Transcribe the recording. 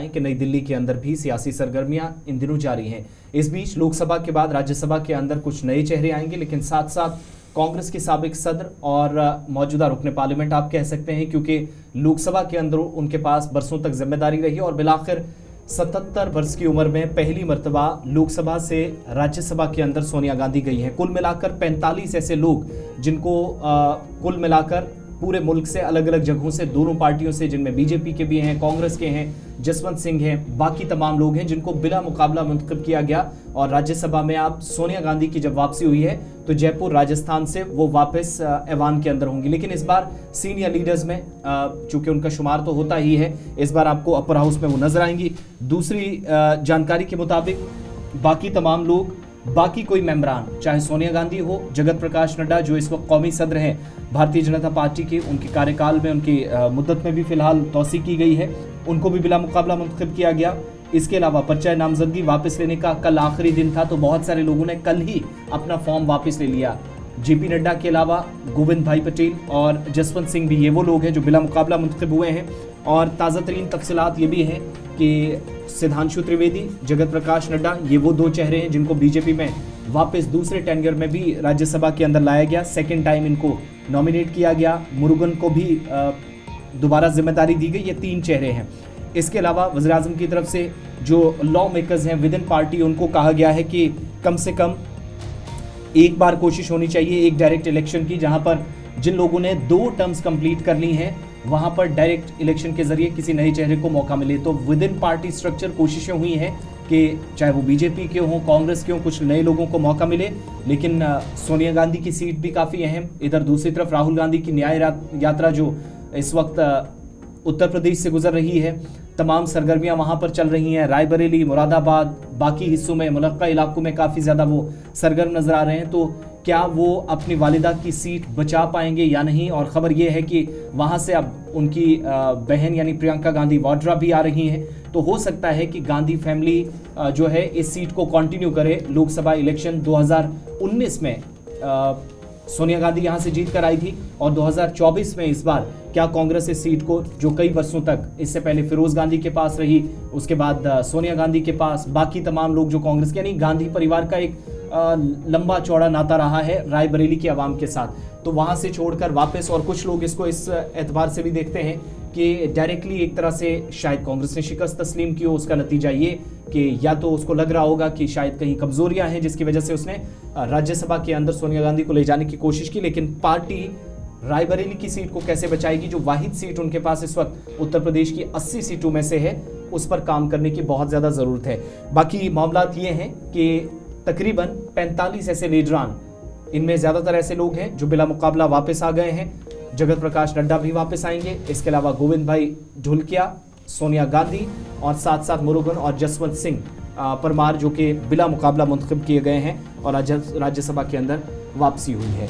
कि नई दिल्ली के अंदर भी सियासी सरगर्मियां इन दिनों जारी हैं। इस बीच लोकसभा के बाद राज्यसभा के अंदर कुछ नए चेहरे आएंगे, लेकिन साथ साथ कांग्रेस के साबिक सदर और मौजूदा रुकने पार्लियामेंट आप कह सकते हैं, क्योंकि लोकसभा के अंदर उनके पास बरसों तक जिम्मेदारी रही और बिलाखिर 77 वर्ष की उम्र में पहली मर्तबा लोकसभा से राज्यसभा के अंदर सोनिया गांधी गई हैं। कुल मिलाकर 45 ऐसे लोग जिनको कुल मिलाकर पूरे मुल्क से अलग अलग जगहों से, दोनों पार्टियों से, जिनमें बीजेपी के भी हैं, कांग्रेस के हैं, जसवंत सिंह हैं, बाकी तमाम लोग हैं जिनको बिला मुकाबला मुंतखब किया गया। और राज्यसभा में आप सोनिया गांधी की जब वापसी हुई है तो जयपुर राजस्थान से वो वापस ऐवान के अंदर होंगी। लेकिन इस बार सीनियर लीडर्स में चूंकि उनका शुमार तो होता ही है, इस बार आपको अपर हाउस में वो नजर आएंगी। दूसरी जानकारी के मुताबिक बाकी तमाम लोग, बाकी कोई मेंबरान, चाहे सोनिया गांधी हो, जगत प्रकाश नड्डा जो इस वक्त कौमी सदर हैं भारतीय जनता पार्टी के, उनके कार्यकाल में, उनकी मुद्दत में भी फिलहाल तौसी की गई है, उनको भी बिला मुकाबला मुंतखब किया गया। इसके अलावा पर्चा नामजदगी वापस लेने का कल आखिरी दिन था, तो बहुत सारे लोगों ने कल ही अपना फॉर्म वापस ले लिया। जेपी नड्डा के अलावा गोविंद भाई पटेल और जसवंत सिंह भी ये वो लोग हैं जो बिला मुकाबला मुंतखब हुए हैं। और ताज़ा तरीन तफसीलात ये भी हैं कि सिद्धांशु त्रिवेदी, जगत प्रकाश नड्डा, ये वो दो चेहरे हैं जिनको बीजेपी में वापस दूसरे टेन्योर में भी राज्यसभा के अंदर लाया गया। सेकेंड टाइम इनको नॉमिनेट किया गया। मुरुगन को भी दोबारा जिम्मेदारी दी गई। ये 3 चेहरे हैं। इसके अलावा वज़ीर आज़म की तरफ से जो लॉ मेकर्स हैं विद इन पार्टी, उनको कहा गया है कि कम से कम एक बार कोशिश होनी चाहिए एक डायरेक्ट इलेक्शन की, जहां पर जिन लोगों ने 2 टर्म्स कंप्लीट कर ली हैं वहां पर डायरेक्ट इलेक्शन के जरिए किसी नए चेहरे को मौका मिले। तो विद इन पार्टी स्ट्रक्चर कोशिशें हुई हैं कि चाहे वो बीजेपी के हों, कांग्रेस के हों, कुछ नए लोगों को मौका मिले। लेकिन सोनिया गांधी की सीट भी काफ़ी अहम। इधर दूसरी तरफ राहुल गांधी की न्याय यात्रा जो इस वक्त उत्तर प्रदेश से गुजर रही है, तमाम सरगर्मियां वहां पर चल रही हैं। रायबरेली, मुरादाबाद, बाकी हिस्सों में, मुलक्का इलाकों में काफ़ी ज़्यादा वो सरगर्म नजर आ रहे हैं। तो क्या वो अपनी वालिदा की सीट बचा पाएंगे या नहीं? और ख़बर ये है कि वहाँ से अब उनकी बहन यानी प्रियंका गांधी वाड्रा भी आ रही हैं। तो हो सकता है कि गांधी फैमिली जो है इस सीट को कंटिन्यू करे। लोकसभा इलेक्शन 2019 में सोनिया गांधी यहाँ से जीत कर आई थी और 2024 में इस बार क्या कांग्रेस इस सीट को, जो कई वर्षों तक इससे पहले फिरोज गांधी के पास रही, उसके बाद सोनिया गांधी के पास, बाकी तमाम लोग जो कांग्रेस के, यानी गांधी परिवार का एक लंबा चौड़ा नाता रहा है रायबरेली की आवाम के साथ, तो वहां से छोड़कर वापस, और कुछ लोग इसको इस एतबार से भी देखते हैं कि डायरेक्टली एक तरह से शायद कांग्रेस ने शिकस्त तस्लीम की हो। उसका नतीजा ये कि या तो उसको लग रहा होगा कि शायद कहीं कमजोरियां हैं जिसकी वजह से उसने राज्यसभा के अंदर सोनिया गांधी को ले जाने की कोशिश की। लेकिन पार्टी रायबरेली की सीट को कैसे बचाएगी, जो वाहिद सीट उनके पास इस वक्त उत्तर प्रदेश की 80 सीटों में से है, उस पर काम करने की बहुत ज़्यादा ज़रूरत है। बाकी मामलात ये हैं कि तकरीबन 45 ऐसे लीडरान, इनमें ज़्यादातर ऐसे लोग हैं जो बिला मुकाबला वापस आ गए हैं। जगत प्रकाश नड्डा भी वापस आएंगे। इसके अलावा गोविंद भाई ढुलकिया, सोनिया गांधी और साथ साथ मुरुगन और जसवंत सिंह परमार जो कि बिला मुकाबला मुंतखब किए गए हैं और राज्यसभा के अंदर वापसी हुई है।